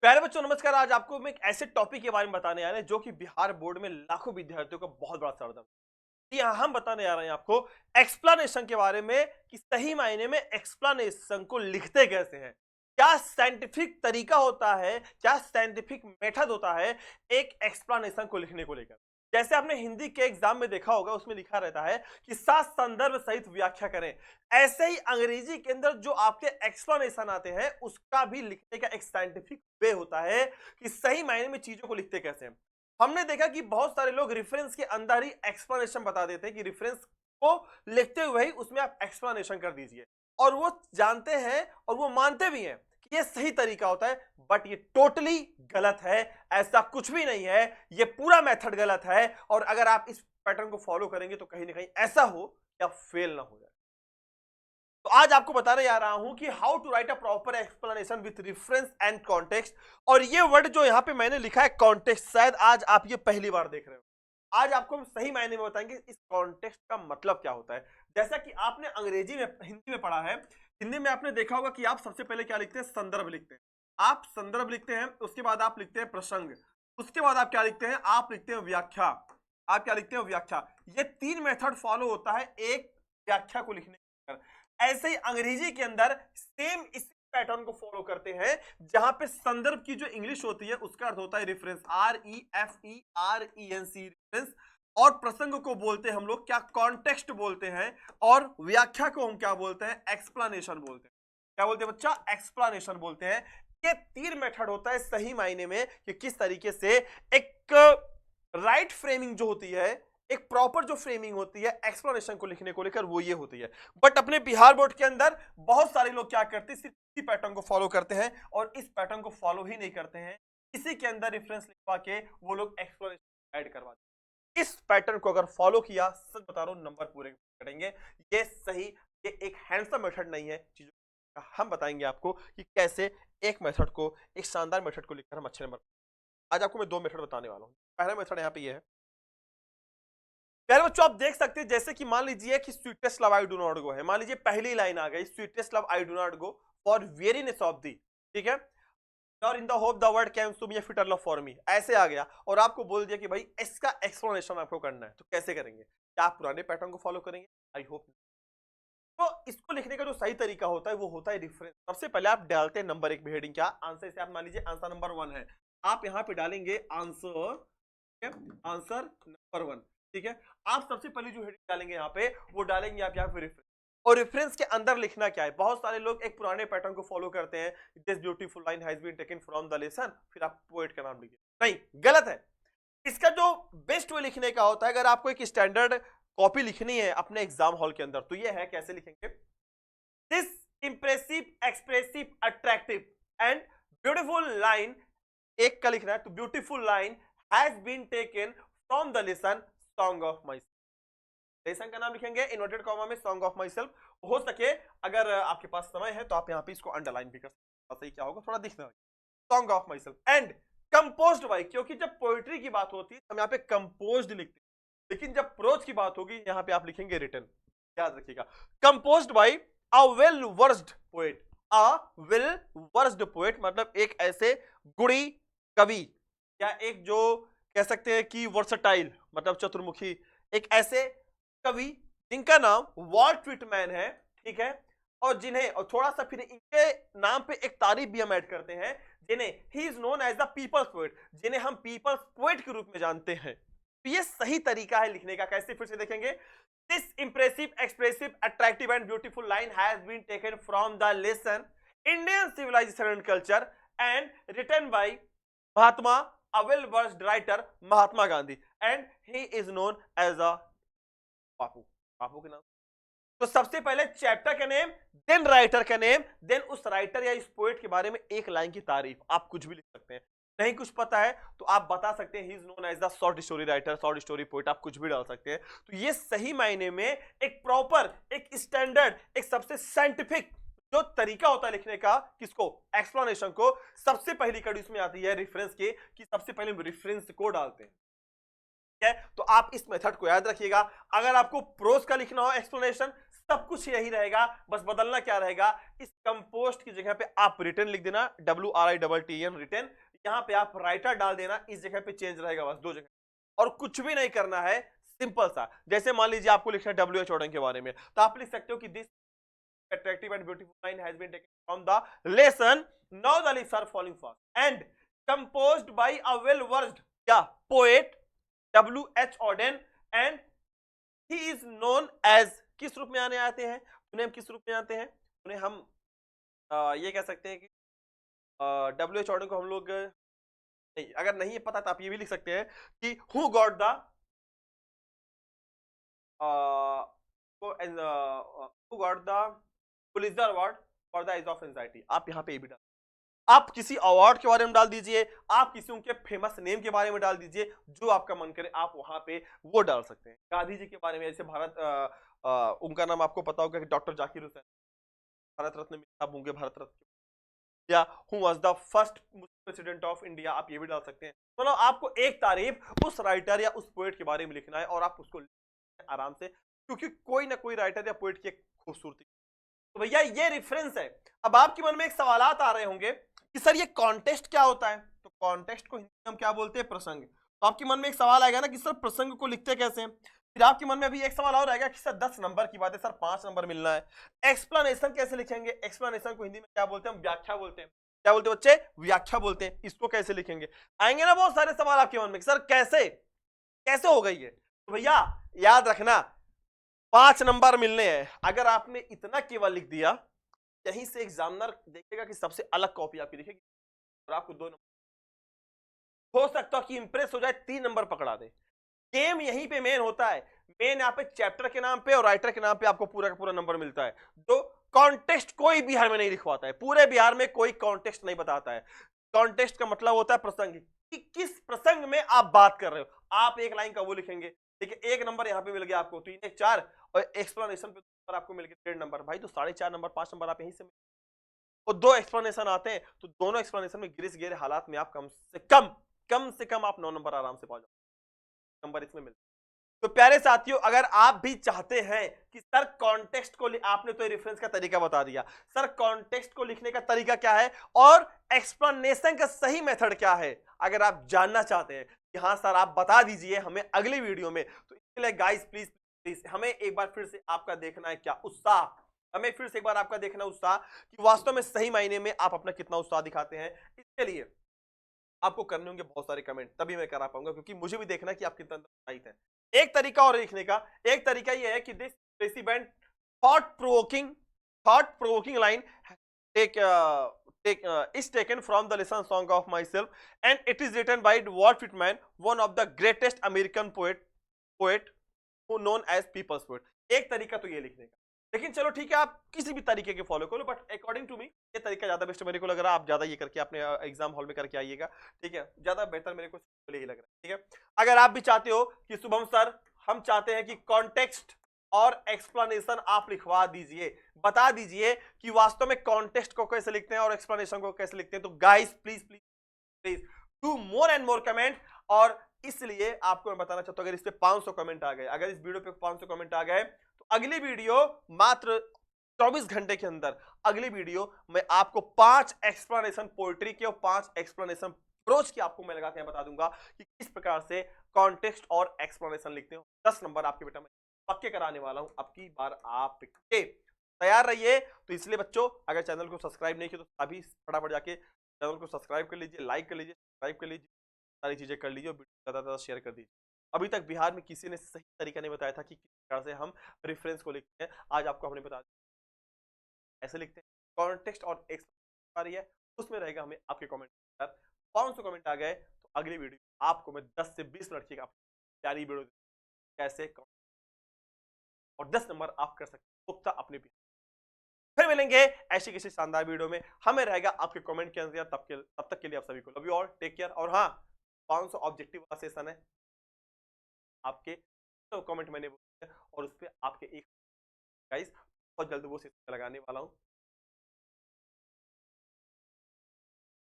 प्यारे बच्चों नमस्कार। आज आपको मैं एक ऐसे टॉपिक के बारे में बताने आ रहे हैं जो कि बिहार बोर्ड में लाखों विद्यार्थियों का बहुत बड़ा सरदर्द है। यहाँ हम बताने आ रहे हैं आपको एक्सप्लेनेशन के बारे में कि सही मायने में एक्सप्लेनेशन को लिखते कैसे हैं, क्या साइंटिफिक तरीका होता है, क्या साइंटिफिक मेथड होता है एक एक्सप्लेनेशन को लिखने को लेकर। जैसे आपने हिंदी के एग्जाम में देखा होगा, उसमें लिखा रहता है कि सात संदर्भ सहित व्याख्या करें। ऐसे ही अंग्रेजी के अंदर जो आपके एक्सप्लेनेशन आते हैं उसका भी लिखने का एक साइंटिफिक वे होता है कि सही मायने में चीजों को लिखते कैसे हैं। हमने देखा कि बहुत सारे लोग रेफरेंस के अंदर ही एक्सप्लेनेशन बता देते हैं कि रेफरेंस को लिखते हुए ही उसमें आप एक्सप्लेनेशन कर दीजिए, और वो जानते हैं और वो मानते भी हैं कि ये सही तरीका होता है, बट ये टोटली गलत है। ऐसा कुछ भी नहीं है, ये पूरा मेथड गलत है, और अगर आप इस पैटर्न को फॉलो करेंगे तो कहीं ना कहीं ऐसा हो कि आप फेल ना हो जाए। तो आज आपको बताने जा रहा हूं कि how to write a proper explanation with reference and context. और ये वर्ड जो यहां पे मैंने लिखा है कॉन्टेक्स्ट, शायद आज आप ये पहली बार देख रहे हो। आज आपको हम सही मायने में बताएंगे इस कॉन्टेक्स्ट का मतलब क्या होता है। जैसा कि आपने अंग्रेजी में हिंदी में पढ़ा है, हिंदी में आपने देखा होगा कि आप सबसे पहले क्या लिखते हैं, संदर्भ लिखते हैं। आप संदर्भ लिखते हैं, उसके बाद आप लिखते हैं प्रसंग, उसके बाद आप क्या लिखते हैं, आप लिखते हैं व्याख्या। आप क्या लिखते हैं, व्याख्या। ये तीन मेथड फॉलो होता है एक व्याख्या को लिखने का। ऐसे ही अंग्रेजी के अंदर सेम इसी पैटर्न को फॉलो करते हैं, जहां पे संदर्भ की जो इंग्लिश होती है उसका अर्थ होता है रेफरेंस, REFERENC, रेफरेंस। और प्रसंग को बोलते हैं हम लोग क्या, कॉन्टेक्स्ट बोलते हैं। और व्याख्या को हम क्या बोलते हैं, एक्सप्लेनेशन बोलते हैं। क्या बोलते हैं बच्चा, एक्सप्लेनेशन बोलते हैं। ये तीन मेथड होता है सही मायने में कि किस तरीके से एक राइट फ्रेमिंग जो होती है, एक प्रॉपर जो फ्रेमिंग होती है एक्सप्लेनेशन को लिखने को लेकर, वो ये होती है। बट अपने बिहार बोर्ड के अंदर बहुत सारे लोग क्या करते हैं, सिर्फ इसी पैटर्न को फॉलो करते हैं, और इस पैटर्न को फॉलो ही नहीं करते हैं, इसी के अंदर रेफरेंस लिखवा के वो लोग एक्सप्लेनेशन ऐड करवाते हैं। इस पैटर्न को अगर फॉलो किया, सच बता रहा हूं नंबर पूरे करेंगे। ये सही, ये एक हैंडसम मेथड नहीं है। चीजों हम बताएंगे आपको कि कैसे एक मेथड को, एक शानदार मेथड को लिखकर हम अच्छे नंबर। आज आपको मैं दो मेथड बताने वाला हूं। पहला मेथड यहाँ पे ये है। प्यारे बच्चों, आप देख सकते हैं जैसे कि मान लीजिए कि sweetest love I do not go है। मान लीजिए पहली लाइन आ गई, sweetest love I do not go for weariness of thee, ठीक है, और in the hope the word comes to be a fitter love for me, ऐसे आ गया। और आपको बोल दिया कि भाई इसका एक्सप्लेनेशन आपको करना है, तो कैसे करेंगे? क्या आप पुराने पैटर्न को फॉलो करेंगे? I hope. तो इसको लिखने का जो सही तरीका होता है वो होता है रेफरेंस। सबसे पहले आप डालते हैं नंबर एक हेडिंग, क्या आंसर से, आप मान लीजिए आंसर नंबर 1 है, आप यहाँ पे डालेंगे आंसर, आंसर नंबर 1, ठीक है। आप सबसे पहले जो हेडिंग डालेंगे यहाँ पे, वो डालेंगे आप यहाँ पे रेफरेंस। और रेफरेंस के अंदर लिखना क्या है, बहुत सारे लोग एक पुराने पैटर्न को फॉलो करते हैं, this beautiful line has been taken from the lesson, फिर आप पोएट का नाम लिखिए। नहीं, गलत है। इसका जो बेस्ट वे लिखने का होता है, अगर आपको एक स्टैंडर्ड कॉपी लिखनी है अपने एग्जाम हॉल के अंदर, तो ये है, कैसे लिखेंगे, this impressive expressive attractive and beautiful line, एक का लिखना है, तो beautiful line has been taken from the lesson song of myself. Lesson का नाम लिखेंगे इन्वर्टेड कॉमा में, सॉन्ग ऑफ माई सेल्फ। हो सके अगर आपके पास समय है तो आप यहाँ पे इसको अंडरलाइन भी कर सकते हैं, सही क्या होगा, थोड़ा दिखना, song of my self and composed bye, क्योंकि जब पोएट्री की बात होती है हम यहाँ पे कंपोज्ड लिखते हैं, लेकिन जब प्रोज की बात होगी यहाँ पे आप लिखेंगे रिटन। याद रखिएगा, composed bye a well versed poet. A well versed poet मतलब एक ऐसे गुणी कवि, या एक जो कह सकते हैं कि वर्सटाइल मतलब चतुर्मुखी, एक ऐसे कवि जिनका नाम वॉल्ट व्हिटमैन है, ठीक है। और जिन्हें, और थोड़ा सा फिर इनके नाम पे एक तारीफ भी हम ऐड करते हैं, जिन्हें he is known as the people's poet, जिन्हें हम पीपल्स पोएट के रूप में जानते हैं। तो ये सही तरीका है लिखने का। कैसे, फिर से देखेंगे, this impressive expressive attractive and beautiful line has been taken from the lesson Indian civilisation and culture and written by Mahatma, a well versed writer Mahatma Gandhi, and he is known as a Bapu. Bapu के नाम। तो सबसे पहले चैप्टर का name, then writer का name, then उस writer या इस पोएट के बारे में एक लाइन की तारीफ। आप कुछ भी लिख सकते हैं, नहीं कुछ पता है तो आप बता सकते हैं he is known as the short story writer, short story poet, आप कुछ भी डाल सकते हैं। तो ये सही मायने में एक प्रॉपर, एक स्टैंडर्ड, एक सबसे साइंटिफिक जो तरीका होता है लिखने का, किसको, एक्सप्लेनेशन को। सबसे पहली कड़ी उसमें आती है रेफरेंस के, कि सबसे पहले रेफरेंस को डालते हैं। है, तो आप इस मेथड को याद रखिएगा। अगर आपको प्रोज का लिखना हो एक्सप्लेनेशन, सब कुछ यही रहेगा, बस बदलना क्या रहेगा, इस कंपोस्ट की जगह पे आप रिटर्न लिख देना, WRITTEN रिटर्न, यहां पे आप राइटर डाल देना, इस जगह पे चेंज रहेगा, बस 2 जगह, और कुछ भी नहीं करना है, सिंपल सा। जैसे मान लीजिए आपको लिखना है WH ऑर्डर के बारे में, तो आप लिख सकते हो कि this attractive and beautiful line has been taken from the lesson. Now the leaves are falling fast and composed by a well-versed poet W.H. Auden, and he is known as, किस रूप में आते हैं उन्हें, हम किस रूप में आते हैं उन्हें, हम ये कह सकते हैं कि W.H. Auden को हम लोग नहीं, अगर नहीं पता तो आप ये भी लिख सकते हैं कि who got the Pulitzer award for the Age of Anxiety. आप यहाँ पे ये भी डाल, आप किसी अवार्ड के बारे में डाल दीजिए, आप किसी उनके फेमस नेम के बारे में डाल दीजिए, जो आपका मन करे आप वहां पे वो डाल सकते हैं। गांधी जी के बारे में, जैसे उनका नाम आपको पता होगा कि डॉक्टर जाकिर हुसैन, भारत रत्न आप होंगे, भारत रत्न, या who was the first president of India, आप ये भी डाल सकते हैं। मतलब आपको एक तारीफ उस राइटर या उस पोएट के बारे में लिखना है, और आप उसको आराम से, क्योंकि कोई ना कोई राइटर या पोएट की खूबसूरती। तो भैया ये रेफरेंस है। अब आपके मन में एक सवालात आ रहे होंगे कि सर ये कॉन्टेक्स्ट क्या होता है, तो कॉन्टेक्स्ट को हिंदी में हम क्या बोलते हैं, प्रसंग। तो आपके मन में एक सवाल आएगा ना कि सर प्रसंग को लिखते कैसे हैं, फिर आपके मन में अभी एक सवाल और आएगा कि सर 10 नंबर की बात है, सर 5 नंबर मिलना है, एक्सप्लेनेशन कैसे लिखेंगे, एक्सप्लेनेशन को हिंदी में क्या बोलते हैं, हम व्याख्या बोलते हैं। क्या बोलते हैं बच्चे, व्याख्या बोलते हैं, इसको कैसे लिखेंगे, आएंगे ना बहुत सारे सवाल आपके मन में, सर कैसे कैसे हो गई है। तो भैया याद रखना 5 नंबर मिलने हैं। अगर आपने इतना केवल लिख दिया, यहीं से एग्जामिनर देखेगा कि सबसे अलग कॉपी आपकी दिखेगी, और आपको 2 नंबर हो सकता है कि इंप्रेस हो जाए, 3 नंबर पकड़ा दे। गेम यहीं पे मेन होता है, मेन यहाँ पे चैप्टर के नाम पे और राइटर के नाम पे आपको पूरा का पूरा नंबर मिलता है। जो कॉन्टेक्स्ट कोई बिहार में नहीं लिखवाता है, पूरे बिहार में कोई कॉन्टेक्स्ट नहीं बताता है। कॉन्टेक्स्ट का मतलब होता है प्रसंग, कि किस प्रसंग में आप बात कर रहे हो। आप एक लाइन का वो लिखेंगे, ठीक है, 1 नंबर यहाँ पे मिल गया आपको, 3 1 4, और एक्सप्लेनेशन पे आपको मिल गया 1.5 नंबर, भाई तो 4.5 नंबर 5 नंबर आप यहीं से, और 2 एक्सप्लेनेशन आते हैं, तो दोनों एक्सप्लेनेशन में गिरे गिरे हालात में आप कम से कम आप 9 नंबर आराम से पा जाओ, नंबर इसमें मिलते। तो प्यारे साथियों, अगर आप भी चाहते हैं कि सर कॉन्टेक्स्ट को, आपने तो रेफरेंस का तरीका बता दिया, सर कॉन्टेक्स्ट को लिखने का तरीका क्या है और एक्सप्लेनेशन का सही मेथड क्या है, अगर आप जानना चाहते हैं कि हाँ सर आप बता दीजिए हमें अगली वीडियो में, तो इसके लिए गाइस प्लीज प्लीज हमें एक बार फिर से आपका देखना है क्या उत्साह, हमें फिर से एक बार आपका देखना उत्साह कि वास्तव में सही मायने में आप अपना कितना उत्साह दिखाते हैं। इसके लिए आपको करने होंगे बहुत सारे कमेंट, तभी मैं करा पाऊंगा, क्योंकि मुझे भी देखना कि आप कितना उत्साहित हैं। एक तरीका और लिखने का, एक तरीका यह है कि this recipient thought provoking line is taken from the lesson song of myself, and it is written by Walt Whitman, one of the greatest American poet who known as people's poet। एक तरीका तो ये लिखने का, लेकिन चलो ठीक है आप किसी भी तरीके के फॉलो करो, बट अकॉर्डिंग टू मी ये तरीका ज्यादा बेस्ट मेरे को लग रहा है। आप ज्यादा ये करके अपने एग्जाम हॉल में करके आइएगा, ठीक है, ज्यादा बेहतर मेरे को यही लग रहा है, ठीक है। अगर आप भी चाहते हो कि शुभम सर हम चाहते हैं कि कॉन्टेक्स्ट और एक्सप्लेनेशन आप लिखवा दीजिए, बता दीजिए कि वास्तव में कॉन्टेक्स्ट को कैसे लिखते हैं और एक्सप्लेनेशन को कैसे लिखते हैं, तो guys please please please do more and more comment. और इसलिए आपको मैं बताना चाहता हूं, अगर इस पे 500 कमेंट आ गए, अगर इस वीडियो पे 500 कमेंट आ गए, तो अगली वीडियो मात्र 24 घंटे के अंदर, अगली वीडियो मैं आपको 5 एक्सप्लेनेशन पोएट्री के और 5 एक्सप्लेनेशन प्रोज की आपको मैं लगा के बता दूंगा कि किस प्रकार से कॉन्टेक्स्ट और एक्सप्लेनेशन लिखते हो। 10 नंबर आपके बेटा मैं पक्के कराने वाला हूं, अब की बार आपके तैयार रहिए। तो इसलिए बच्चों, अगर चैनल को सब्सक्राइब नहीं किया तो अभी फटाफट जाके चैनल को सब्सक्राइब कर लीजिए, लाइक कर लीजिए, सब्सक्राइब कर लीजिए, सारी चीजें कर लीजिए, ज़्यादा ज़्यादा शेयर कर दीजिए। अभी तक बिहार में किसी ने सही तरीका नहीं बताया था कि किस प्रकार से हम रेफरेंस को लिखते हैं, आज आपको हमने बता दिया ऐसे लिखते हैं। कॉन्टेक्स्ट और एक्सप्लेनेशन आ रही है, उसमें रहेगा हमें आपके कमेंट। 500 कमेंट आ गए तो अगली वीडियो आपको मैं 10 से 20 मिनट की प्यारी वीडियो कैसे और 10 नंबर आप कर सकते हैं पुख्ता अपने भी। फिर मिलेंगे ऐसी किसी शानदार वीडियो में, हमें रहेगा आपके कमेंट के अंदर। तब तक के लिए आप सभी को love you all, take care. और हाँ, 500 ऑब्जेक्टिव वाला सेशन है आपके, तो कमेंट मैंने और उस पर आपके एक गाइस बहुत जल्द वो सेशन लगाने वाला हूँ।